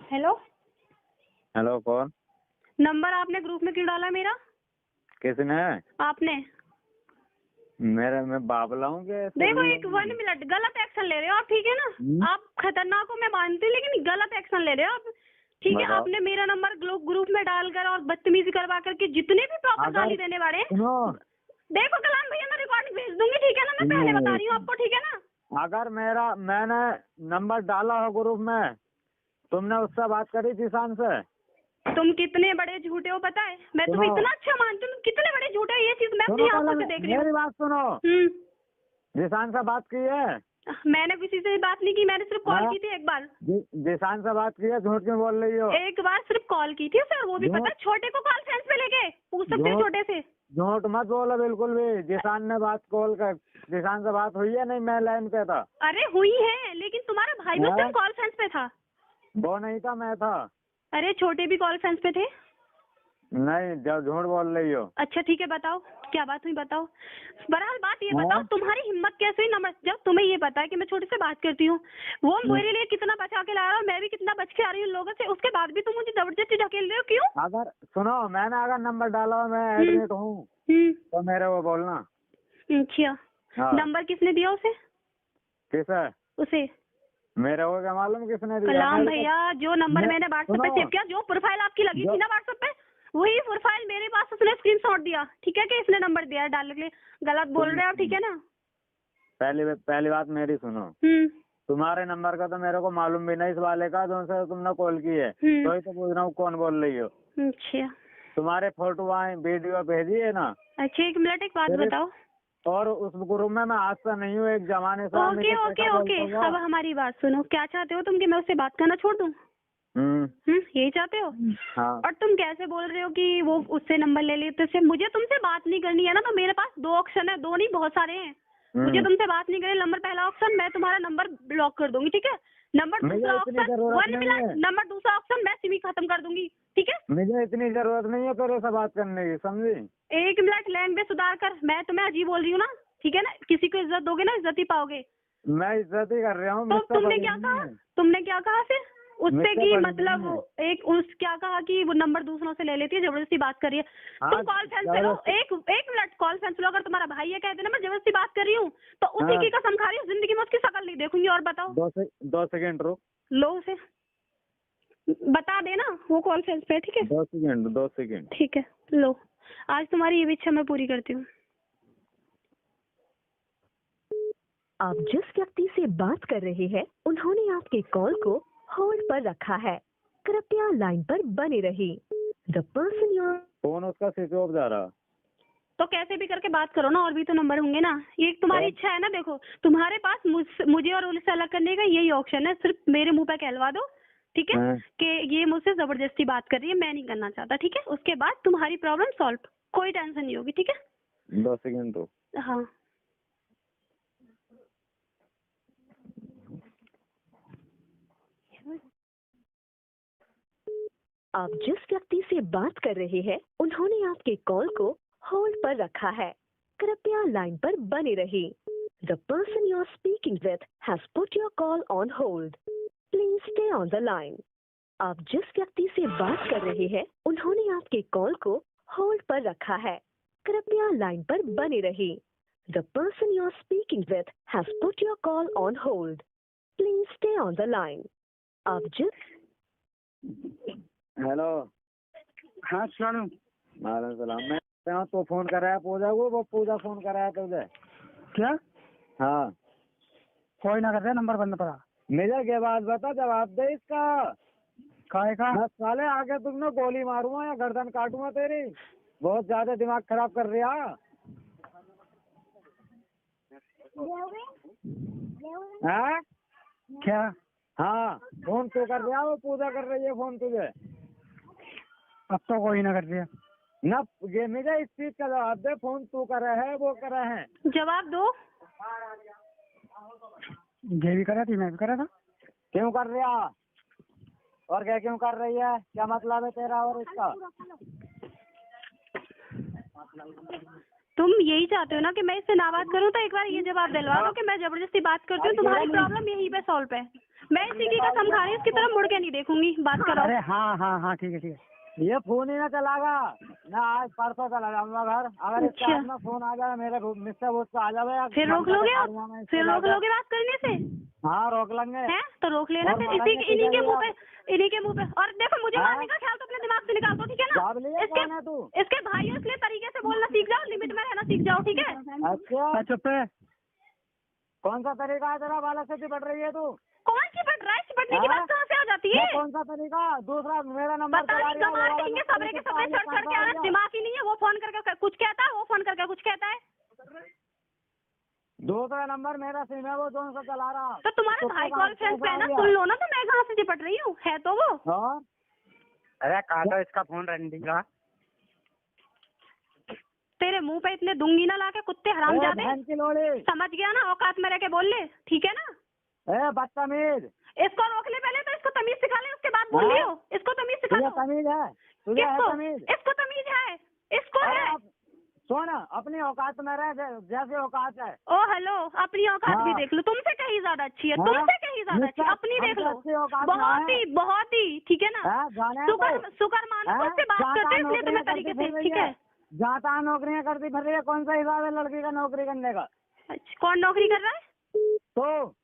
Hello. Hello, कौन? Number आपने group में क्यों डाला मेरा? किसने? आपने। मैं बाबला हूँ क्या? देखो, एक 1 मिनट गलत एक्शन ले रहे हो आप, ठीक है ना? आप खतरनाक हो मैं मानती हूँ, लेकिन गलत एक्शन ले रहे हो आप, ठीक है? आपने मेरा नंबर ग्रुप में डालकर और बदतमीजी करवा करके जितने भी प्रॉपर गाली देने वाले हैं, देखो कलाम भैया, मैं रिकॉर्डिंग भेज दूंगी, ठीक है ना? मैं पहले बता रही हूँ आपको, ठीक है ना? अगर मैंने नंबर डाला हो ग्रुप में, तुमने उससे बात करी जिसान से? तुम कितने बड़े झूठे हो पता है? मैं तुम्हें इतना अच्छा मानती हूँ, तुम कितने बड़े झूठे हो, ये चीज मैं अपनी आंखों से देख रही हूँ। मेरी बात सुनो। जिसान से बात की है? मैंने किसी से बात नहीं की, मैंने सिर्फ कॉल की थी एक बार। जिसान से बात की है? झूठ क्यों बोल रही हो? एक बार सिर्फ कॉल की थी सर, वो भी पता है छोटे को कॉल सेंस पे लेके पूछ सकते हो छोटे से। झूठ मत बोलो बिल्कुल भी। जिसान ने बात जिसान से बात हुई है? नहीं, मैं लाइन पे था। अरे हुई है, लेकिन तुम्हारा भाई भी सिर्फ कॉल सेंस पे था। वो नहीं था, मैं था। अरे छोटे भी कॉल सेंस पे थे। नहीं, जब झूठ बोल रही हो। अच्छा ठीक है, बताओ क्या बात हुई, बताओ। बहरहाल बात ये बताओ, तुम्हारी हिम्मत कैसे हुई नंबर, जब तुम्हें ये पता है कि मैं छोटे से बात करती हूँ, वो मेरे लिए कितना बचा के ला रहा हूँ, मैं भी कितना बच के आ रही हूँ लोगों से, उसके बाद भी तुम मुझे जबरदस्ती ढकेल रहे हो, क्यों? अगर सुनो, मैंने अगर नंबर डाला मैं एडमिट हूँ तो मेरे वो बोलना। अच्छा, नंबर किसने दिया उसे? किसे? उसे। मेरे को क्या मालूम किसने दिया? कलाम भैया, जो नंबर मैंने व्हाट्सएप पे सेव किया, जो प्रोफाइल आपकी लगी थी ना व्हाट्सएप पे, वही प्रोफाइल मेरे पास उसने स्क्रीनशॉट दिया, ठीक है? कि इसने नंबर दिया है डालने के लिए। गलत बोल रहे हो आप, ठीक है ना? पहली बात मेरी सुनो। तुम्हारे नंबर का तो मेरे को मालूम भी नहीं, इस वाले का जो से तुमने कॉल की है, तो ही तो पूछ रहा हूँ कौन बोल रही हो। अच्छा, तुम्हारे फोटो आए, वीडियो भेजी है ना? अच्छा एक मिनट, एक बात बताओ। और उस ग्रुप में मैं आज से नहीं हूँ, एक जमाने से। ओके ओके ओके, अब हमारी बात सुनो। क्या चाहते हो तुम, कि मैं उससे बात करना छोड़ दूं? यही चाहते हो? हाँ। और तुम कैसे बोल रहे हो कि वो उससे नंबर ले लेते से? मुझे तुमसे बात नहीं करनी है ना, तो मेरे पास 2 ऑप्शन है, 2 नहीं बहुत सारे हैं। मुझे तुमसे बात नहीं करनी। नंबर पहला ऑप्शन, मैं तुम्हारा नंबर ब्लॉक कर दूंगी, ठीक है? नंबर दूसरा ऑप्शन, 1 मिनट, नंबर दूसरा ऑप्शन, मैं सिम ही खत्म कर दूंगी, ठीक है? मुझे इतनी जरूरत नहीं है तेरे से बात करने की, समझी? 1 मिनट, लैंग्वेज सुधार कर। मैं तुम्हें अजीब बोल रही हूँ ना, ठीक है ना? किसी को इज्जत दोगे ना, इज्जत ही पाओगे। मैं इज्जत ही कर रहा हूँ। तो तुमने क्या कहा? तुमने क्या कहा फिर उससे कि मतलब क्या कहा कि वो नंबर दूसरों से ले लेती है, जबरदस्ती बात कर रही है? तुम कॉल सेंस पे लो। एक मिनट, कॉल सेंस लो। अगर तुम्हारा भाई है, कहते ना मैं जबरदस्ती बात कर रही हूँ, तो उसी की कसम खा रही हूँ, जिंदगी में उसकी शक्ल नहीं देखूंगी। और बताओ। 2 सेकंड रुक। लो उसे बता देना, वो कॉल सेंस पे, ठीक है? 2 सेकंड। ठीक है, लो। आज तुम्हारी ये भी इच्छा मैं पूरी करती हूँ। आप जिस व्यक्ति से बात कर रहे हैं, उन्होंने आपके कॉल को होल्ड पर रखा है। कृपया लाइन पर बने रहिए। द पर्सन यू फोन उसका स्विच ऑफ जा रहा। तो कैसे भी करके बात करो ना, और भी तो नंबर होंगे ना। ये तुम्हारी इच्छा है ना। देखो, तुम्हारे पास मुझे और उनसे अलग करने का यही ऑप्शन है। सिर्फ मेरे मुंह पे कहलवा दो, ठीक है? कि ये मुझसे जबरदस्ती बात कर रही है, मैं नहीं करना चाहता, ठीक है? उसके बाद तुम्हारी प्रॉब्लम सॉल्व, कोई टेंशन नहीं होगी, ठीक है? 2 सेकंड तो। हाँ। आप जिस व्यक्ति से बात कर रहे हैं, उन्होंने आपके कॉल को होल्ड पर रखा है। कृपया लाइन पर बने रहिए। The person you are speaking with has put your call on hold. Please stay on the line. आप जिस व्यक्ति से बात कर रहे हैं, उन्होंने आपके कॉल को होल्ड पर रखा है। कृपया लाइन पर बने रहिए। The person you are speaking with has put your call on hold. Please stay on the line. आप जिस हेलो। हाँ सलाम। सलाम। मैं तो फोन कर रहा है पूजा को, वो पूजा फोन कर रहा है तुझे क्या? हाँ। कोई ना करते, नंबर बंद पड़ा। मेजर के बाद बता, जवाब दे इसका। काहे का? मैं साले आके तुमने गोली मारूंगा या गर्दन काटूंगा तेरी। बहुत ज्यादा दिमाग खराब कर रही है। क्या? हाँ, फोन तो कर रहा, वो पूजा कर रही है फोन तुझे। अब तो कोई ना कर दिया ना, ये मुझे इस चीज का जवाब दे। फोन तू कर रहा है, वो कर रहे हैं? जवाब दो। ये भी करा थी, मैं भी करा था। क्यों कर रहा? और क्या क्यों कर रही है? क्या मतलब है तेरा और इसका? तुम यही चाहते हो ना कि मैं इससे ना बात करूं, तो एक बार ये जवाब दिलवा दो कि मैं जबरदस्ती बात करती हूँ। तुम्हारी प्रॉब्लम यहीं पे सॉल्व है। मैं इसी की कसम खा रही हूँ, इसकी तरफ मुड़ के नहीं देखूंगी, बात करो। अरे हाँ हाँ हाँ ठीक है। ये फोन ही ना चलागा ना, आज परसों चला जाऊंगा घर। अगर इसके अच्छा। हाथ में फोन आ जाए मेरे मिस्टर बोस को आ जाए, फिर रोक लोगे आप? फिर रोक लोगे बात करने से? हाँ रोक लेंगे। हैं तो रोक लेना और फिर, मारेंगे इन्हीं के तुझे मुंह भी पे, इन्हीं के मुंह पे। और देखो, मुझे हाँ? मारने का ख्याल तो अपने दिमाग से निकाल दो, ठीक है जाब लिया ना? कौन है तू? इसके भाई हो, इसलिए तरीके से बोलना सीख जाओ, लिमिट में रहना सीख जाओ, ठीक है? अच्छा, चुप है। कौन सा तरीका है तेरा? बालक से चिपट रही है तू? कौन चिपट रहा है? चिपटने की हाँ? बात कहाँ से आ जाती ये है? कौन सा तरीका? दूसरा मेरा नंबर पता चला नहीं, रही है, वो गंवार वाला कहेंगे नंबर सबरे के किसका सबरे है, चढ़ चढ़ के आ रहा है, किसका दिमाग ही नहीं है। वो फोन करके कुछ कहता है, वो फोन करके कुछ कहता है। दूसरा नंबर मेरा सिम है, वो कौन सा चला रहा? तो तुम्हारे भाई कॉन्फ्रेंस पे है ना, सुन लो ना। तो मैं कहाँ से चिपट रही हूँ? है तो वो। हाँ? अरे काटो इसका फोन रंडी का। तेरे मुंह पे इतने दूंगी ना लाके, कुत्ते हरामजादे। बहन की लोड़ी, समझ गया ना? औकात में रह के बोल ले, ठीक है ना? बदतमीज। इसको रोक ले पहले, तो इसको तमीज सिखा ले, उसके बाद बोल लियो। इसको तमीज सिखा तुझे लो। तमीज है? तुझे है किसको? तमीज? इसको तमीज है, इसको अरे है। सुन, अपनी औकात में रह, जैसे औकात है। ओ हेलो, अपनी औकात भी हाँ। देख लो। तुमसे कहीं ज्यादा अच्छी है, हाँ। तुमसे कहीं ज्यादा अच्छी है। अपनी देख लो, हमसे अच्छी औकात में बहुत ही, ठीक है ना? जाने शुक्र मानो, उससे बात करते हैं, इसलिए तुम्हें तरीके से, ठीक है? जहाँ तहाँ नौकरियाँ करती फिर रही है, कौन सा हिसाब है लड़की का नौकरी करने का? अच्छा, कौन नौकरी कर रहा है? तो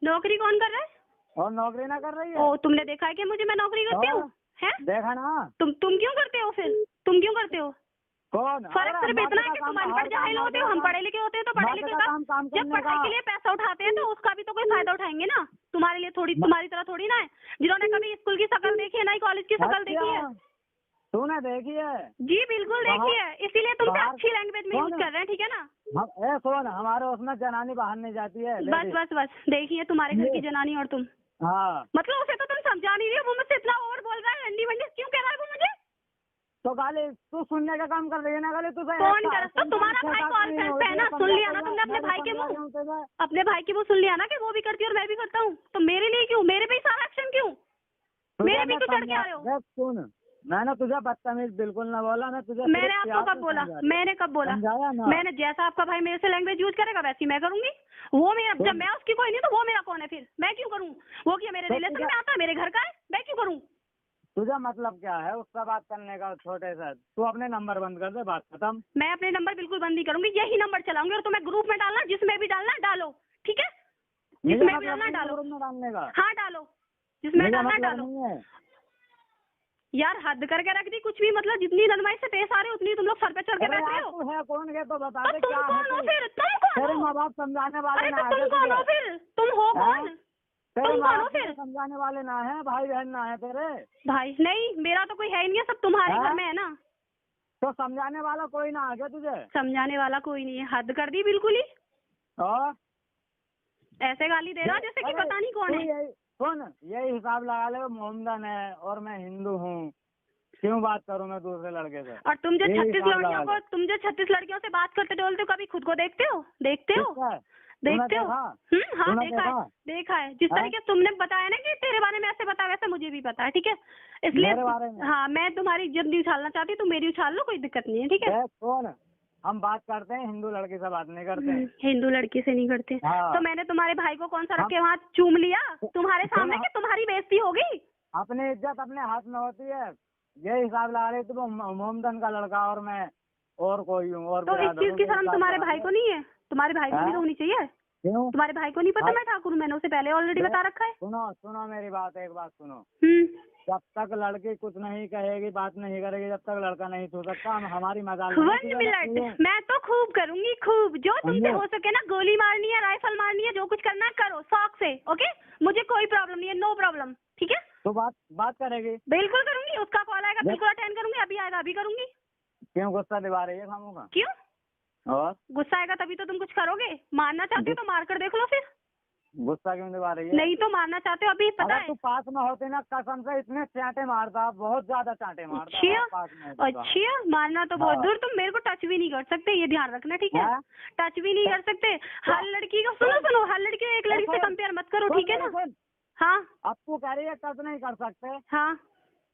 नौकरी कौन कर रहा है? और नौकरी ना कर रही है? ओ, तुमने देखा है कि मुझे, मैं नौकरी करती हूँ? हैं? देखा ना? तुम क्यों करते हो फिर? तुम क्यों करते हो? कौन? फर्क सिर्फ इतना है कि तुम अनपढ़ जाहिल होते हो, हम पढ़े लिखे होते हैं। तो पढ़े लिखे का काम जब पढ़ाई के लिए पैसा उठाते हैं तो उसका भी तो कोई फायदा उठाएंगे ना। तुम्हारे लिए थोड़ी, तुम्हारी तरह थोड़ी ना है जिन्होंने कभी स्कूल की शक्ल देखी है, ना ही कॉलेज की शक्ल देखी है। तूने देखी है? जी बिल्कुल देखी है, इसीलिए तुमसे अच्छी लैंग्वेज में यूज कर रहे हैं, ठीक है ना? सुन, हमारे उसमें जनानी बाहर नहीं जाती है। बस देखिए, तुम्हारे घर की जनानी और तुम। हाँ, मतलब उसे तो तुम समझा नहीं रही हो। वो मुझसे इतना ओवर बोल रहा है, रंडी वंडी क्यों कह रहा है वो मुझे? तो गाली तू सुनने का काम कर रही है ना? गाली तू कौन कर? तो तुम्हारा भाई कॉन्फ्रेंस पे है ना, सुन लिया ना तुमने अपने भाई के मुंह? अपने भाई की वो सुन लिया ना कि वो भी करती है और मैं भी करता हूँ। तो मेरे लिए क्यों, मेरे पे ही सारा एक्शन क्यों? मेरे भी क्यों चढ़ के आ रहे हो? सुन, मैंने तुझे बदतमीज बिल्कुल ना बोला। मैं तुझे मैंने आपको कब बोला? मैंने कब बोला? मैंने जैसा आपका भाई मेरे से लैंग्वेज यूज करेगा वैसी मैं करूंगी। वो मेरा, जब मैं उसकी कोई नहीं तो वो मेरा कौन है फिर? मैं क्यों करूँ? वो क्या मेरे रिलेशन में आता है, मेरे घर का है? मैं क्यों करूँ? तुझे मतलब क्या है उससे बात करने का? छोटे से तू अपने नंबर बंद कर दे, बात खत्म। मैं अपने नंबर बिल्कुल बंद नहीं करूंगी, यही नंबर चलाऊंगी। और तुम्हें ग्रुप में डालना, जिसमें भी डालना डालो, ठीक है? जिसमें भी डालना डालो। ग्रुप में डालने का? हाँ डालो, जिसमें डालना डालो। नहीं है यार हद करके रख दी कुछ भी। मतलब जितनी ननमाई से पेश आ रहे हो उतनी तुम लोग सर पे चढ़ के बैठ रहे हो। तू है कौन है तो बता दे। तुम क्या कौन हो फिर? तुम तेरे कौन हो? माँ बाप समझाने वाले अरे ना तो तुम कौन हो फिर? तुम हो कौन? तेरे तुम माँ कौन हो बाप फिर? समझाने वाले ना है, भाई बहन ना है तेरे? भाई नहीं, मेरा तो कोई है ही नहीं है, सब तुम्हारे घर में है ना। तो समझाने वाला कोई ना आ गया तुझे? समझाने वाला कोई नहीं है, हद कर दी बिल्कुल ही। और ऐसे गाली दे रहा जैसे कि पता नहीं कौन है। सुन, यही हिसाब लगा ले, मोहम्मदन है और मैं हिंदू हूँ, क्यों बात करूँ मैं दूसरे लड़के से? और तुम जो 36 लड़कियों को, तुम जो 36 लड़कियों से बात करते बोलते हो, कभी खुद को देखते हो? देखते हो? देखते हो? हाँ देखा है। जिस तरीके से तुमने बताया ना कि तेरे बारे में ऐसे बताया, वैसे मुझे भी पता है, ठीक है? इसलिए हाँ, मैं तुम्हारी इज्जत नहीं उछालना चाहती, तुम मेरी उछाल लो, कोई दिक्कत नहीं है, ठीक है? कौन? हम बात करते हैं, हिंदू लड़की से बात नहीं करते। हिंदू लड़की से नहीं करते। तो मैंने तुम्हारे भाई को कौन सा रख के वहाँ चूम लिया तुम्हारे सामने कि तुम्हारी बेइज्जती होगी? अपनी इज्जत अपने हाथ में होती है, ये हिसाब लगा रही तू मोहम्मदन का लड़का और मैं और कोई हूँ। और तो इस चीज की शर्म तुम्हारे भाई को नहीं है? तुम्हारे भाई को भी होनी चाहिए। क्यों? तुम्हारे भाई को नहीं पता मैं ठाकुर हूँ? मैंने उसे पहले ऑलरेडी बता रखा है। सुनो मेरी बात, एक बात सुनो। जब तक लड़की कुछ नहीं कहेगी, बात नहीं करेगी, जब तक लड़का नहीं छू सकता। हमारी मजाक 1 मिनट, मैं तो खूब करूंगी, खूब। जो तुमसे हो सके ना, गोली मारनी है, राइफल मारनी है, जो कुछ करना है करो शौक से, ओके? मुझे कोई प्रॉब्लम नहीं है, नो प्रॉब्लम, ठीक है? तो बात करेगी? बिल्कुल करूंगी। उसका कॉल आएगा, बिल्कुल अटेंड करूंगी। अभी आएगा, अभी करूंगी। क्यों गुस्सा दिवा रही है खामोगा? क्यों और गुस्सा आएगा तभी तो तुम कुछ करोगे। मारना चाहते हो तो मार कर देख लो फिर। गुस्सा क्यों दिवा रही है? नहीं तो मारना चाहते हो, अभी पता है। तू पास में होती ना, कसम से इतने चांटे मारता, बहुत ज्यादा चांटे मारता। अच्छा, मारना तो बहुत दूर। तुम मेरे को टच भी नहीं कर सकते, ये ध्यान रखना, ठीक है? टच भी नहीं कर सकते। हर लड़की को सुनो, हर लड़की को एक लड़की से कंपेयर मत करो, ठीक है ना? हाँ, अब तू कह रही है टच नहीं कर सकते। हाँ,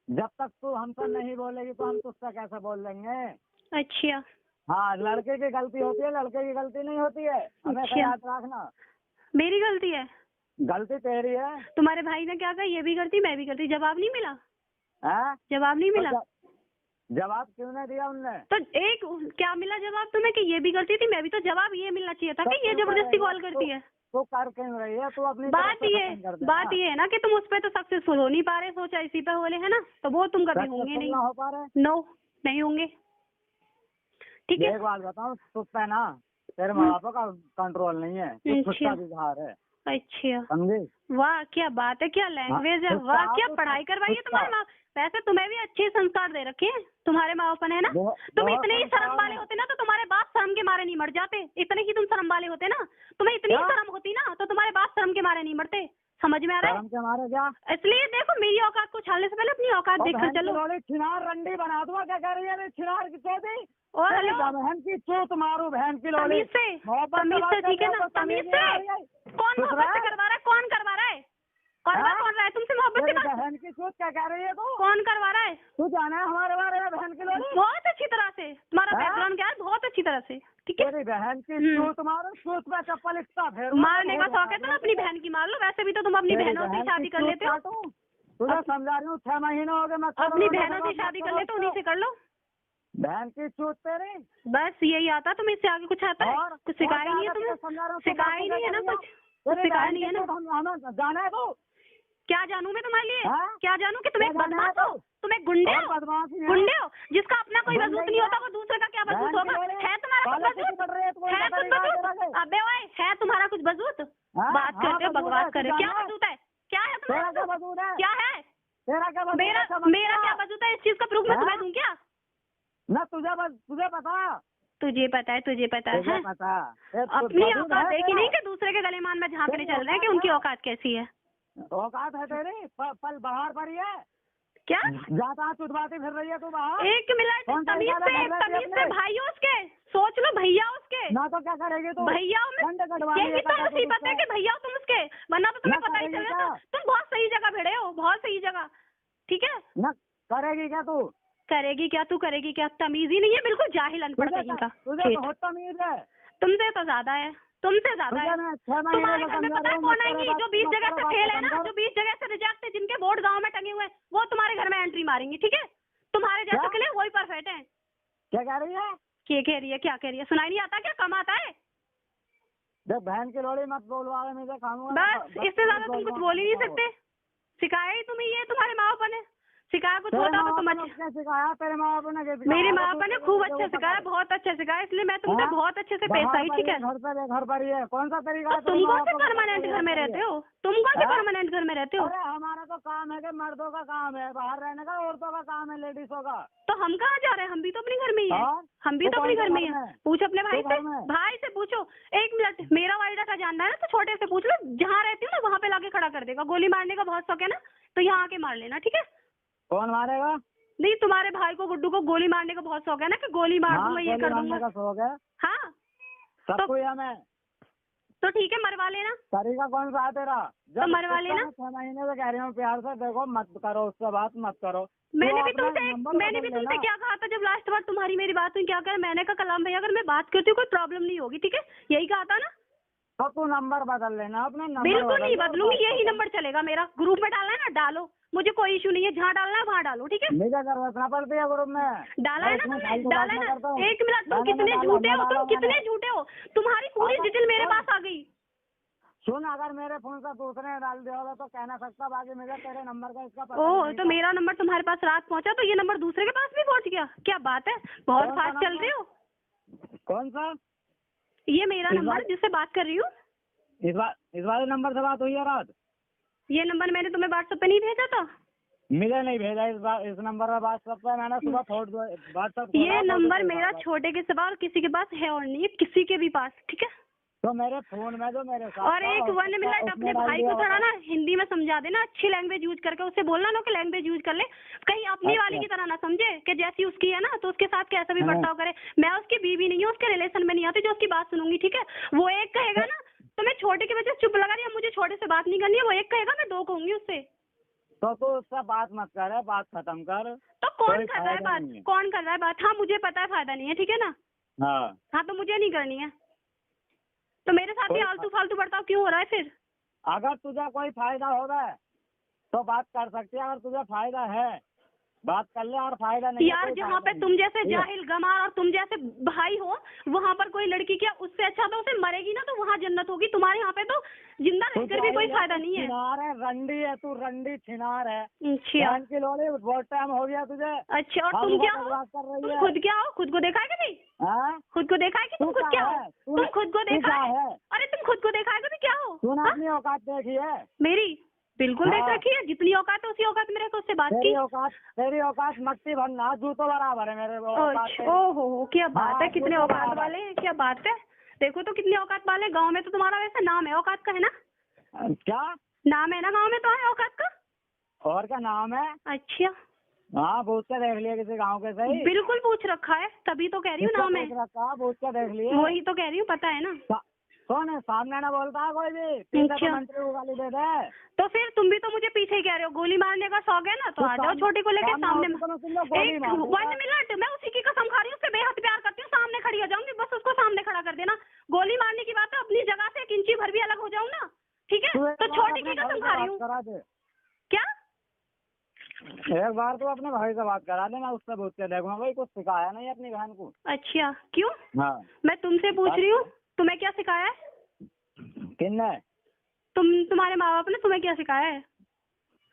जब तक तू हमसे नहीं बोलेगी तो हम तुझसे कैसे बोल लेंगे? अच्छा। हाँ, लड़के की गलती होती है, लड़के की गलती नहीं होती है, हमेशा याद रखना। मेरी गलती है? गलती तेरी है। तुम्हारे भाई ने क्या कहा, ये भी करती मैं भी करती, जवाब नहीं मिला? हाँ? जवाब नहीं मिला? जवाब क्यों नहीं दिया उनने? तो एक क्या मिला जवाब तुम्हें कि ये भी करती थी मैं भी? तो जवाब ये मिलना चाहिए था कि ये जबरदस्ती कॉल करती है। तो कर क्यों रही है तू अपनी? बात ये है ना कि तुम उस पे तो सक्सेसफुल हो नहीं पा रहे, सोचा इसी पे होले है ना, तो वो तुम कभी होंगे नहीं। हो पा रहे? नो, नहीं होंगे। ठीक है, एक बात बताओ, तुझ पे ना तेरे माँ बाप का कंट्रोल नहीं है, तू खुद का विचार है। अच्छा, समझे? वाह क्या बात है, क्या लैंग्वेज है, वाह क्या पढ़ाई करवाई है तुम्हारे माँ। वैसे तुम्हें भी अच्छे संस्कार दे रखे हैं तुम्हारे माँ बाप ने, है ना। तुम इतने ही शर्म वाले होते ना तो तुम्हारे बाप शर्म के मारे नहीं मर जाते। इतने ही तुम शर्म वाले होते ना, तुम्हें इतनी शर्म होती ना तो तुम्हारे बाप शर्म के मारे नहीं मरते। समझ में आ रहा है? शर्म के मारे क्या? इसलिए देखो, मेरी औकात को छालने से पहले अपनी औकात देखकर चलो। छिनार रंडी बना दूंगा, क्या कह रही है? छिनार की चौथी और बहन की चोट मारू, बहन की लोली। तमीज से, ठीक है ना, तमीज से। कौन मोहब्बत से करवा रहा है? कौन करवा रहा है? कौन रहा है तुमसे मोहब्बत की बात? बहन की चोट क्या कह रही है तू? कौन करवा रहा है? तू जाना है हमारे बारे में, बहन की लोली। बहुत अच्छी तरह से, तुम्हारा बैकग्राउंड क्या है, बहुत अच्छी तरह से। ठीक है, तेरी बहन की चोट मारो, चोट में चप्पल इसका फेर मारने का शौक है तो अपनी बहन की मार लो। वैसे भी तो तुम अपनी बहनों से शादी कर लेते हो। तुझे समझा रही हूँ, 6 महीने हो गए मैं अपनी बहनों से शादी कर लेते हो, उन्हीं से कर लो। बहन की चोट तेरी, बस यही आता तुम्हें, इससे आगे कुछ आता है? कुछ सिखाया नहीं है तुम्हें? सिखाया ही नहीं है ना, कुछ सिखाया नहीं है ना। जाना है तू? क्या जानूं मैं तुम्हारे लिए? हाँ? क्या जानूं कि तुम एक बदमाश हो, तुम एक गुंडे हो, गुंडे हो जिसका अपना कोई वजूद नहीं होता, वो दूसरे का क्या वजूद होगा? है तुम्हारा कुछ वजूद? है कुछ वजूद? अबे ओए, है तुम्हारा कुछ वजूद? बात करते हो, बकवास कर रहे हो, क्या वजूद है? क्या है तुम्हारा वजूद? क्या है मेरा क्या वजूद है? इस चीज का प्रूफ मैं तुम्हें दूं क्या? ना तुझे पता, तुझे पता है, तुझे पता है? अपनी औकात देखी नहीं कि दूसरे के गले मान में झांकने चल रहे हैं कि उनकी औकात कैसी है? औकात है तेरी, पल बाहर पर ही है क्या? जाता चुटवाती फिर रही है तू बाहर। एक मिनट, तमीज से भाई हो उसके, सोच लो, भैया उसके ना तो क्या करेगी तू? भैया यही तो मुसीबत है कि भैया तुम उसके, वरना तो तुम्हें पता ही चल जाता। तुम बहुत सही जगह भिड़े हो, बहुत सही जगह। ठीक है ना, करेगी क्या तू? करेगी क्या? तू करेगी क्या? तमीज ही नहीं है, बिल्कुल जाहिल अनपढ़ कहीं का। तुझे बहुत तमीज है, तुमसे तो ज्यादा है, तुमसे ज्यादा है। तुम्हारे घर में पता है कौन आएंगी? जो 20 जगह से फेल है ना, जो 20 जगह से रिजेक्ट है, जिनके वोट गांव में टंगे हुए हैं, वो तुम्हारे घर में एंट्री मारेंगी। ठीक है, तुम्हारे जैसे के लिए वही परफेक्ट है। क्या कह रही है? क्या कह रही है? क्या कह रही है? सुनाई नहीं आता क्या? कम आता है? देख बहन की लोड़ी मत बोलवा, मैं खाऊंगा। बस इससे ज्यादा तुम कुछ बोल ही नहीं सकते। सिखाया ही तुम्हें ये तुम्हारे माँ बाप ने सिखाया? कुछ होता तो तुम अच्छा सिखाया, तेरे माँ बाप ने? मेरे माँ बाप ने खूब अच्छा सिखाया, बहुत अच्छा सिखाया, इसलिए मैं तुमसे बहुत अच्छे से पेश आई। ठीक है, घर पर ही है, कौन सा तरीका है? तुम कौन से परमानेंट घर में रहते हो? तुम कौन से परमानेंट घर में रहते हो? अरे हमारा तो काम है कि मर्दों का काम है बाहर रहने का, औरतों का काम है लेडीजों का। तो हम कहाँ जा रहे हैं? हम भी तो अपने घर में ही है। हम भी तो अपने घर में ही है। पूछ अपने भाई से पूछो। 1 मिनट, मेरा बायोडाटा जानना है ना तो छोटे से पूछ लो, जहाँ रहती हूँ ना वहाँ पे लाके खड़ा कर देगा। गोली मारने का बहुत शौक है ना, तो यहाँ आके मार लेना। ठीक है, कौन मारेगा? नहीं, तुम्हारे भाई को, गुड्डू को गोली मारने का बहुत शौक है ना, कि गोली मार दूंगा, ये कर दूंगा। शौक है? हाँ, सबको हमें तो ठीक है, मरवा लेना। तरीका कौन सा है तेरा? तो मरवा लेना। 6 महीने से कह रही हूँ प्यार से, देखो मत करो उससे बात, मत करो। मैंने भी तुमसे क्या कहा था जब लास्ट बार तुम्हारी मेरी बात हुई? क्या कहा? मैंने कहा कलाम भैया अगर मैं बात करती हूँ कोई प्रॉब्लम नहीं होगी। ठीक है, यही कहा था ना। तो तू नंबर बदल लेना अपना। बिल्कुल नहीं बदलूंगी, यही नंबर चलेगा मेरा। ग्रुप में डालना है ना, डालो, मुझे कोई इशू नहीं है। जहाँ डालना है वहाँ डालो। ठीक है, मुझे करवाना पड़ती है ग्रुप में। डाला है ना तुमने? डाला है ना? 1 मिनट, तुम कितने झूठे हो, तुम कितने झूठे हो? तुम्हारी पूरी डिटेल मेरे पास आ गई। सुन, अगर मेरे फोन से दूसरे डाल दिया तो कहना सकता, बाकी मुझे तेरे नंबर का इसका पता ओह, तो मेरा नंबर तुम्हारे पास रात पहुंचा तो ये नंबर दूसरे के पास भी पहुंच गया? क्या बात है, बहुत फास्ट चल रहे हो। कौन सा? ये मेरा नंबर जिससे बात कर रही हूँ। इस वाले नंबर से बात हुई है रात? ये नंबर मैंने तुम्हें व्हाट्सएप पे नहीं भेजा था? मुझे नहीं भेजा इस नंबर पर व्हाट्सएप पे। मैंने सुबह फोटो व्हाट्सएप। ये नंबर मेरा छोटे के सिवा और किसी के पास है और नहीं है, किसी के भी पास। ठीक है, तो मेरे फोन में जो मेरे साथ। और 1 मिनट अपने भाई को थोड़ा ना हिंदी में समझा देना, अच्छी लैंग्वेज यूज करके उससे बोलना ना कि लैंग्वेज यूज कर ले, कहीं अपनी वाली की तरह ना समझे कि जैसी उसकी है ना तो उसके साथ कैसा भी बर्ताव करे। मैं उसकी बीवी नहीं हूँ, उसके रिलेशन में नहीं आती जो उसकी बात सुनूंगी। ठीक है, वो एक कहेगा ना तो मैं छोटे की वजह से चुप लगा रही हूँ, मुझे छोटे से बात नहीं करनी है। वो एक कहेगा मैं 2 कहूंगी उससे। तो तू उससे बात मत कर, बात खत्म कर। तो कौन कर रहा है बात? कौन कर रहा है बात? हाँ, मुझे पता है फायदा नहीं है। ठीक है ना? हाँ, तो मुझे नहीं करनी है। तो मेरे साथ भी आलतू फालतू बर्ताव क्यों हो रहा है फिर? अगर तुझे कोई फायदा होगा तो बात कर सकती है, अगर तुझे फायदा है बात कर ले, और फायदा नहीं यार जहाँ पे तुम जैसे जाहिल गमार और तुम जैसे भाई हो, वहाँ पर कोई लड़की क्या उससे अच्छा तो उसे मरेगी ना तो वहाँ जन्नत होगी। तुम्हारे यहाँ पे तो जिंदा रहकर भी कोई फायदा नहीं है। छिनार है, रंडी है तू, रंडी छिनार है। अच्छा की लोड़ी, बहुत टाइम हो गया तुझे। अच्छा, और तुम क्या हो? तुम खुद क्या हो? खुद को देखा है कभी? खुद को देखा है कि तुम खुद क्या हो? तुम खुद को देखा है? अरे तुम खुद को देखा है कभी क्या हो? तूने अपनी औकात देखी है? मेरी बिल्कुल देख रखी है। जितनी औकात है उसी औकात में रहकर उससे बात की। तेरी औकात मट्टी भरना जूतों बराबर है मेरे औकात। ओहो, क्या बात है, कितने औकात वाले हैं, क्या बात है। देखो तो कितने औकात वाले। गांव में तो तुम्हारा वैसे नाम है औकात का, है ना? क्या नाम है ना गांव में तो है औकात का? और क्या नाम है? अच्छा हाँ, पूछ के देख लिया किसी गाँव के सही? बिल्कुल पूछ रखा है, तभी तो कह रही हूँ नाम है। पूछ के देख लिया, वही तो कह रही हूँ, पता है ना। कौन है सामने ना बोलता है कोई भी? अच्छा। मंत्री को गाली दे दे तो फिर तुम भी तो मुझे पीछे ही कह रहे हो। गोली मारने का शौक है ना तो आ जाओ छोटी को लेके सामने। एक 1 मिनट, मैं उसी की कसम खा रही हूँ, उससे बेहद प्यार करती हूँ। सामने खड़ी हो जाऊंगी, बस उसको सामने खड़ा कर देना। गोली मारने की बात है, अपनी जगह से 1 इंची भर भी अलग हो जाऊँ ना, ठीक है? तो छोटी की कसम खा रही हूँ। क्या? एक बार तो अपने भाई से बात करा दे, मैं उससे पूछ के देखूंगा। भाई कुछ सिखाया नहीं अपनी बहन को? अच्छा, क्यों? हाँ, मैं तुमसे पूछ रही हूँ, तुम्हें क्या सिखाया है? किसने? तुम्हारे माँ बाप ने तुम्हें क्या सिखाया है?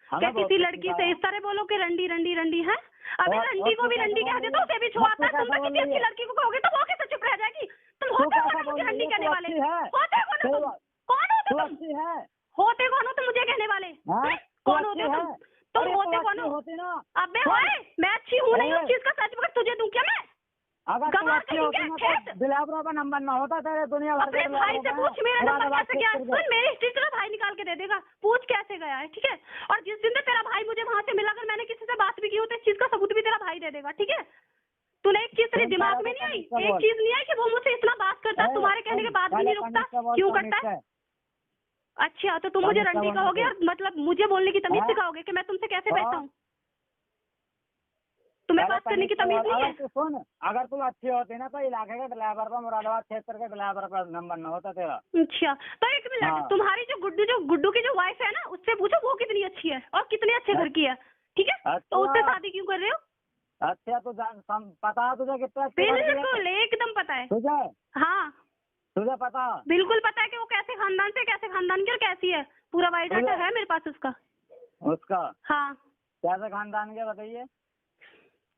क्या किसी लड़की से इस तरह बोलो कि रंडी रंडी रंडी है? अबे रंडी को भी रंडी कह दे तो उसे भी छुआता है। तुम तो किसी अच्छी लड़की को कहोगे तो वो कैसे चुप रह जाएगी? तुम होते कौन हो मुझे रंडी कहने वाले? होते कौन हो तुम? कौन हो तुम? होते कौन हो तुम मुझे कहने वाले? कौन होते हो तुम होते कौन हो? अबे ओए, मैं अच्छी हूँ नहीं, उस चीज का सच पकड़ तुझे दूं क्या मैं? अगर तू अच्छी होती ना तो दिलावरों का नंबर ना होता तेरे दुनिया भर के। अपने भाई से पूछ मेरा नंबर कैसे गया? सुन, मेरी हिस्ट्री तेरा भाई निकाल के दे देगा। पूछ कैसे गया है, ठीक है? और जिस दिन से तेरा भाई मुझे वहां से मिला, अगर मैंने किसी से बात भी की हो तो इस चीज का सबूत भी तेरा भाई दे देगा, ठीक है? तूने एक चीज तेरे दिमाग में नहीं आई, एक चीज नहीं आई कि वो मुझसे इतना बात करता है, तुम्हारे कहने के बाद भी नहीं रुकता, क्यों करता है? अच्छा, तो तुम मुझे रंडी कहोगे और मतलब मुझे बोलने की तमीज सिखाओगे कि मैं तुमसे कैसे बैठता हूँ? तुम्हें बात करने की तमीज नहीं है? सुन, अगर तू अच्छी होती ना तो इलाके के ड्राइवर पर, मुरादाबाद क्षेत्र के ड्राइवर पर नंबर ना होता तेरा। अच्छा, तो एक मिनट, तुम्हारी जो गुड्डू की जो वाइफ है ना, उससे पूछो वो कितनी अच्छी है और कितने अच्छे घर की है, ठीक है? तो उससे शादी क्यों कर रहे हो? अच्छा, तो पता है तुझे कितना? बिल्कुल एकदम पता है तुझे। हाँ तुझे पता? बिल्कुल पता है कि वो कैसे खानदान से, कैसे खानदान की और कैसी है। पूरा बायोडाटा है मेरे पास उसका। हाँ, कैसे खानदान के बताइए?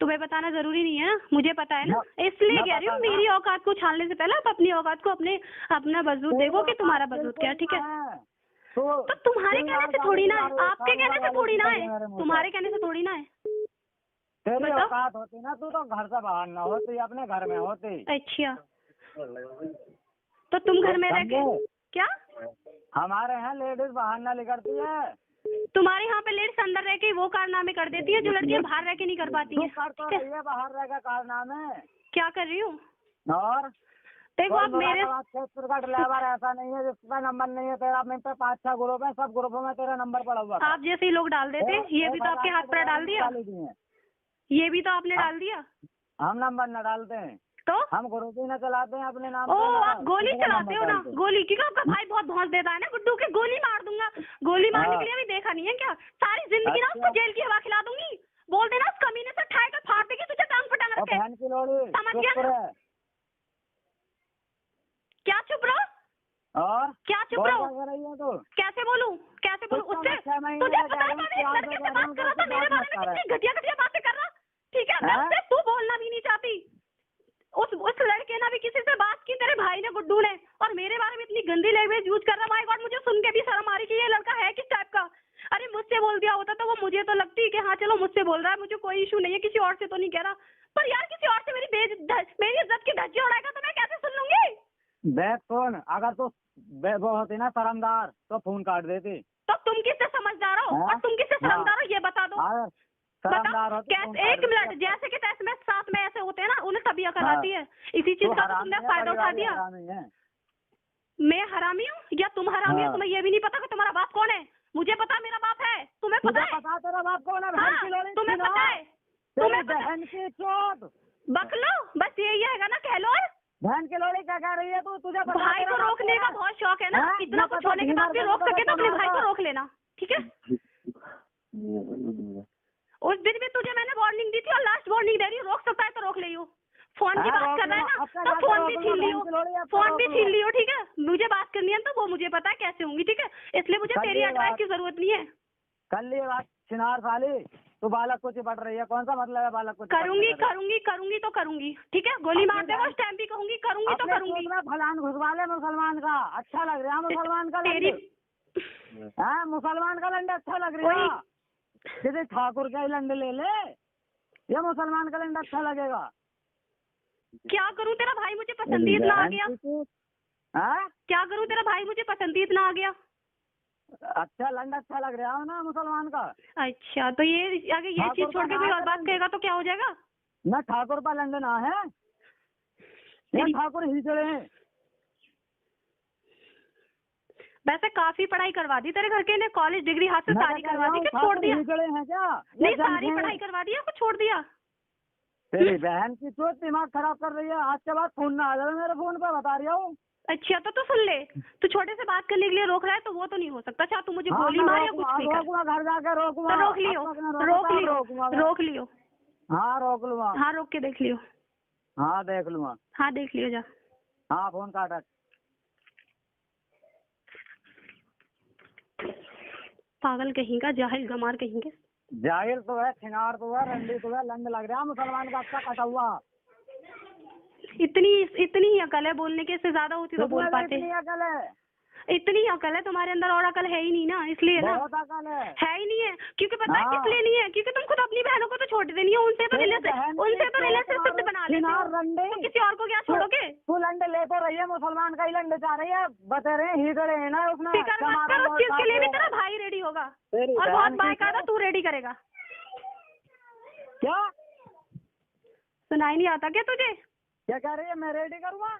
तुम्हें बताना जरूरी नहीं है ना, मुझे पता है ना, इसलिए कह रही हूँ। मेरी औकात को छानने से पहले आप अपनी औकात को, अपना वजूद देखो कि तुम्हारा वजूद क्या, ठीक है? तो तुम्हारे कहने से थोड़ी ना है, आपके कहने से थोड़ी ना है, तुम्हारे कहने से थोड़ी ना है। तेरी औकात होती ना तू तो घर से बाहर ना होती, अपने घर में होती। अच्छा, तो तुम घर में रह के क्या? हमारे यहाँ लेडीज बाहर ना निकलती है। तुम्हारे यहाँ पे लेडीज अंदर रह के वो कारनामे कर देती है जो लड़कियां बाहर रह के नहीं कर पाती है। बाहर रह के कारनामे क्या कर रही हूँ? और देखो आप मेरे क्षेत्र का ड्राइवर ऐसा नहीं है जिसका नंबर नहीं है तेरा। मेरे पे 5-6 ग्रुप है, सब ग्रुपों में तेरा नंबर पड़ा हुआ। आप जैसे ही लोग डाल देते, ये भी तो आपके हाथ पर डाल दिया, ये भी तो आपने डाल दिया। हम नंबर न डालते हैं तो हम ग्रुप ही न चलाते हैं अपने नाम। ओ, आप गोली चलाते हो ना? गोली क्योंकि आपका भाई बहुत भौंस देता है ना गुड्डू के, गोली मार दूंगा। गोली मारने के लिए भी देखा नहीं है क्या? सारी जिंदगी ना उसको जेल की हवा खिला दूंगी। बोल देना उस कमीने से ठाई कर फाड़ देगी तुझे टांग पर टांग रखे। समझ गया? क्या चुप रहो? और क्या चुप रहो? कैसे बोलूं? कैसे बोलूं उससे? तुझे पता है मैंने इस लड़के से बात करा था, मेरे बारे में कितनी घटिया घटिया बातें कर रहा, ठीक है? मैं उससे तू बोलना भी नहीं चाहती। उस लड़के ने भी किसी से बात की, तेरे भाई ने, गुड्डू ने, और मेरे बारे में इतनी गंदी लैंग्वेज यूज कर रहा। माय गॉड, मुझे सुन के भी शर्म आ रही कि ये लड़का है किस टाइप का। अरे मुझसे बोल दिया होता तो वो मुझे तो लगती कि हाँ चलो मुझसे बोल रहा है, मुझे कोई इशू नहीं है, किसी और से तो नहीं कह रहा। पर यार किसी और से मेरी इज्जत की धज्जी उड़ाएगा तो मैं कैसे सुन लूंगी? देख सुन, अगर तो वो होती ना शर्मदार तो फोन काट देती। तो तुम किससे समझदार हो और तुम किससे शर्मदार हो ये बता दो। एक मिनट, जैसे कि तैसे साथ में ऐसे होते हैं ना, उन्हें तभी अकल आती है। इसी चीज का तुमने फायदा उठा दिया। मैं हरामी हूँ या तुम हरामी हो? तुम्हें ये भी नहीं पता कि तुम्हारा बाप कौन है? मुझे पता मेरा बाप है, तुम्हें पता है? तेरा बाप कौन है? तुम्हें पता है? तुम्हें बहन की चोट। बक लो, बस यही है ना, कह लो। बहन की लोड़ी क्या कह रही है तू? तुझे पता भाई को रोकने का बहुत शौक है ना, हाँ? इतना कुछ होने के बाद भी रोक सके तो अपने भाई को रोक लेना, ठीक है? उस दिन भी तुझे मैंने वार्निंग दी थी और लास्ट वार्निंग दे रही हूँ, रोक सकता है तो रोक लियो। फोन की बात कर रहा है ना तो फोन भी छीन लियो, फोन भी छीन लियो, ठीक है? मुझे बात करनी है तो वो मुझे पता है कैसे होंगी, ठीक है? इसलिए मुझे तेरी एडवाइस की जरूरत नहीं है। कर लिए बात छिनार साली, तू बालक को चिपट रही है, कौन सा मतलब है बालक को? करूंगी तो करूंगी, ठीक है? गोली मार दे उस टाइम भी कहूंगी, करूंगी तो करूंगी। फलान घुसवा ले मुसलमान का, अच्छा लग रहा है मुसलमान का तेरी हाँ, मुसलमान का लंडा अच्छा लग रहा है। किसी ठाकुर का ही लंड ले ले, या मुसलमान का लंडा अच्छा लगेगा? क्या करूं, तेरा भाई मुझे पसंदीद ना आ गया। हाँ, क्या करूं, तेरा भाई मुझे पसंदीद ना आ गया। अच्छा लंडा अच्छा लग रहा है ना मुसलमान का। अच्छा तो ये अगर ये चीज छोड़ के कोई और बात करेगा तो क्या हो जाएगा? ना ठाकुर पर लंड ना है, या ठाकुर ही चढ़े हैं। वैसे काफी पढ़ाई करवा दी तेरे घर के ने, कॉलेज डिग्री हासिल सारी करवा दी कि छोड़ दिया? हैं क्या? नहीं, सारी पढ़ाई करवा दी या कुछ छोड़ दिया? तेरी बहन की चोट दिमाग खराब कर रही है। आज के बाद फोन ना आ जाए मेरे फोन पे, बता रही हूँ। अच्छा तो तू सुन ले, तू छोटे से बात करने के लिए रोक रहा है तो वो तो नहीं हो सकता। अच्छा तू मुझे गोली मार या कुछ भी कर, घर जाकर रोकूंगा। तो रोक लियो, रोक लियो। हाँ रोक लूंगा। हाँ रोक के देख लियो। हाँ देख लूंगा। हाँ देख लियो जा। हाँ फोन काटा। पागल कहीं का, जाहिल गमार कहीं के। जाहिल तो है, छिनार तो है, रंडी तो है, लंड लग रहा है मुसलमान का अच्छा कटा हुआ। इतनी ही अकल है बोलने के, इससे ज्यादा होती तो बोल पाते। इतनी अकल है? इतनी अकल है तुम्हारे अंदर, और अकल है ही नहीं ना, इसलिए ना। बहुत अकल है ही नहीं है, क्योंकि पता है किस लिए नहीं है? क्योंकि तुम खुद अपनी बहनों को तो छोड़ते नहीं हो, उनसे तो रिलेशनशिप बना लेते हो, तो किसी और को क्या छोड़ोगे? तू लंड ले तो रही है, मुसलमान का ही लंड चाह रही है, बता रहे ही करे है ना उसमें। फिक्र मत कर, उस चीज के लिए भी तेरा भाई रेडी होगा, और बहुत बाकायदा तू रेडी करेगा। क्या सुनाई नहीं आता क्या तुझे? क्या कह रही है? मैं रेडी करूँगा।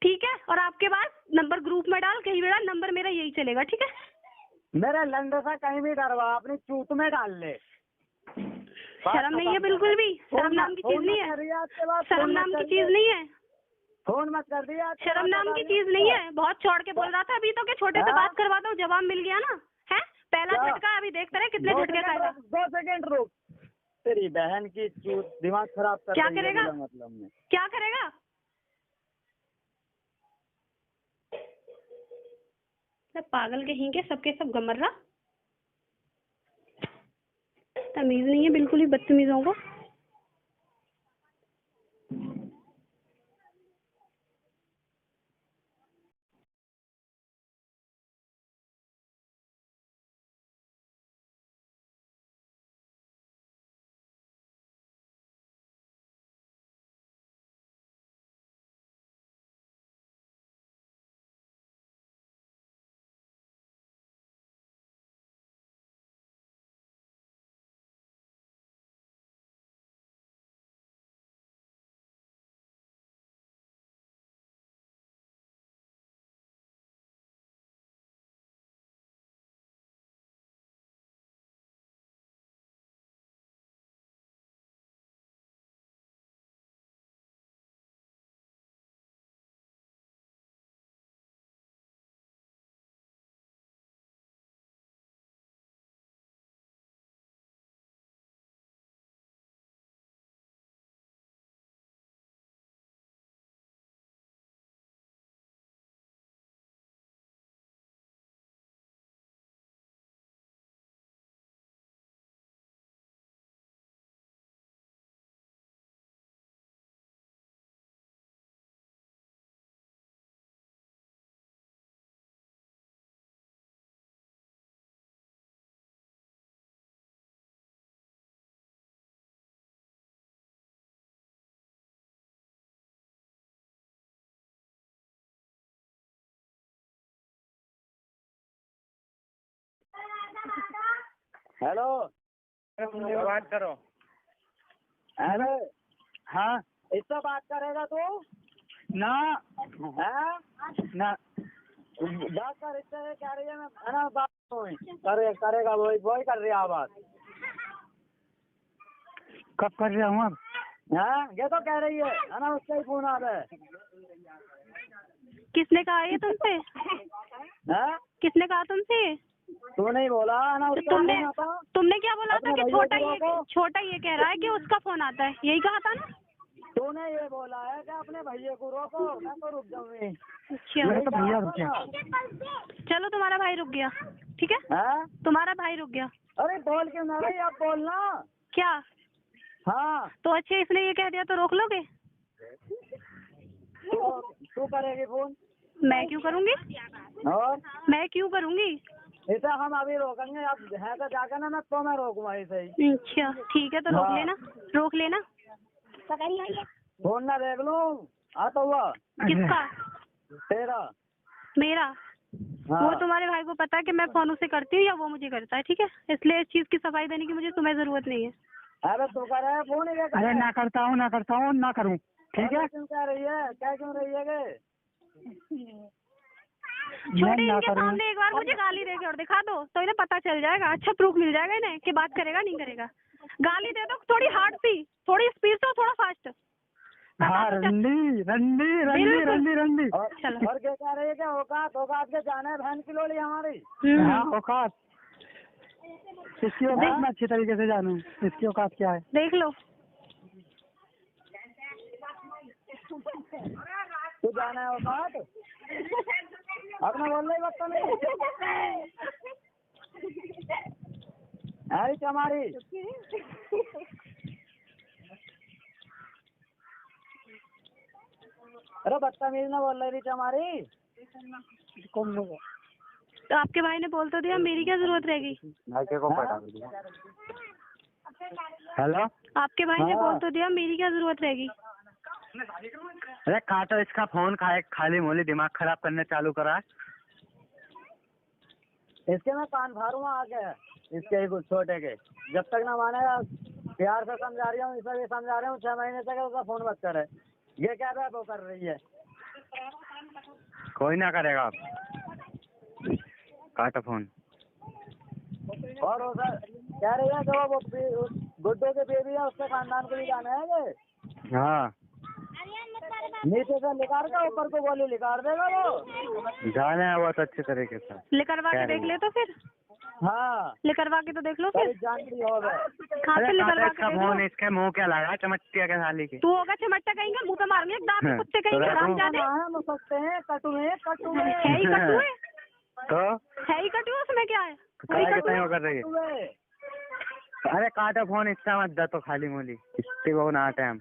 ठीक है, और आपके पास नंबर ग्रुप में डाल, कहीं भी डाल, नंबर मेरा यही चलेगा, ठीक है? मेरे लंडे से कहीं भी डरवा, अपनी चूत में डाल ले। शर्म नहीं है बिल्कुल भी, शर्म नाम की चीज नहीं है, शर्म नाम की चीज नहीं है, फोन मत कर दिया। शर्म नाम की चीज नहीं है। बहुत छोड़ के बोल रहा था अभी तो, कि छोटे से बात करवा दो, जवाब मिल गया ना है। पहला झटका, अभी देखते रहे कितने झटके खाएगा। 2 सेकंड रुक। तेरी बहन की चूत दिमाग खराब कर क्या रही है, करेगा? मतलब में क्या करेगा? सब पागल कहीं के, सबके सब गमर्रा, तमीज नहीं है बिल्कुल ही बदतमीजों को। हेलो, बात करो। अरे हाँ, इससे बात करेगा तू ना? है ना, बात कर, इससे कह रही है मैं, है ना? बात करेगा, वही कर रही है बात। कब कर रहा हूँ अब? हाँ, ये तो कह रही है ना, उसका ही फोन आ रहा है। किसने कहा ये तुमसे? हाँ? किसने कहा तुमसे? तू नहीं बोला ना, तो उसका फोन आता। तुमने क्या बोला था कि अपने छोटा ये कह रहा है कि उसका फोन आता है, यही कहा था ना? तूने ये बोला है कि अपने भैया को रोको, मैं तो रुक जाऊंगी। अच्छा तो भैया रुक गया। चलो, तुम्हारा भाई रुक गया, ठीक है? हाँ? तुम्हारा भाई रुक गया। अरे बोल क्यों ना रही, अब बोलना। क्या? हाँ, तो अच्छे, इसने ये कह दिया तो रोक लोगे? तू करेगी फोन? मैं क्यों करूँगी? और मैं क्यों करूँगी? इसे हम अभी रोकेंगे, अब है तो जाकर ना, मैं तो मैं रोकूंगा इसे ही। अच्छा ठीक है, तो रोक हाँ। लेना, रोक लेना। फोन ना देख लूं, आता हुआ किसका? तेरा। मेरा? हाँ। वो तुम्हारे भाई को पता है कि मैं फोन उसे करती हूँ या वो मुझे करता है, ठीक है? इसलिए इस चीज की सफाई देने की मुझे तुम्हें जरूरत नहीं है। अरे तू कर रहा है फोन ही? अरे ना करता हूँ ना करूँ, ठीक है? क्यों कह रही है, क्या क्यों रही है के? छोटे, इनके सामने एक बार मुझे गाली दे के और दिखा दो तो इन्हें पता चल जाएगा, अच्छा प्रूफ मिल जाएगा इन्हें कि बात करेगा नहीं करेगा। गाली दे दो थोड़ी हार्ड सी, थोड़ी स्पीड से, थोड़ा फास्ट। हाँ, रंडी चलो। और क्या कह रही है, क्या औकात के जाना है बहन की लोड़ी हमारी? हाँ, औकात इसकी औकात मैं अच्छी तरीके से जानूं, इसकी औकात क्या है? देख लो। तू जाना है औकात? अपना बोल रही बता नहीं। अरे चमारी, अरे बदतमीज ना बोल रही चमारी। तो आपके भाई ने बोल तो दिया, मेरी क्या जरूरत रहेगी? हेलो, आपके भाई ने हाँ। बोल तो दिया, मेरी क्या जरूरत रहेगी? अरे काटो इसका फोन, खाली मोली दिमाग खराब करने चालू करा है। इसके मैं कान फाड़ूंगा आके, इसके कुछ छोटे के, जब तक ना मानेगा। प्यार से समझा रही हूँ, इसे भी समझा रही हूँ, 6 महीने तक उसका फोन मत करे। ये क्या है, वो कर रही है। कोई ना करेगा, आप काटो फोन। और वो सर कह रही है कि वो गुड्डे के बेबी है, उसके खानदान को भी जाना है ये। हाँ, नीचे से लिखार का, ऊपर को गोली लिखार देगा वो। जाने है बहुत अच्छे तरीके से। लिखरवा के देख ले तो फिर। हाँ, लिखरवा के तो देख लो फिर। जानकारी हो गए। कहाँ से लिखरवा के देख लो? इसके मुंह क्या लगा, चमटिया के साली की। तू होगा चमट्टा कहेंगे, मुंह पे मारेंगे एक दांत, कुत्ते कहेंगे, हराम जाने। हम सकते हैं कटु है, है ही कटु है, तो है ही कटु है, उसमें क्या है? क्या कर रही है? अरे काटो फोन, इसका मत दो तो खाली मोली, इससे वो ना टाइम।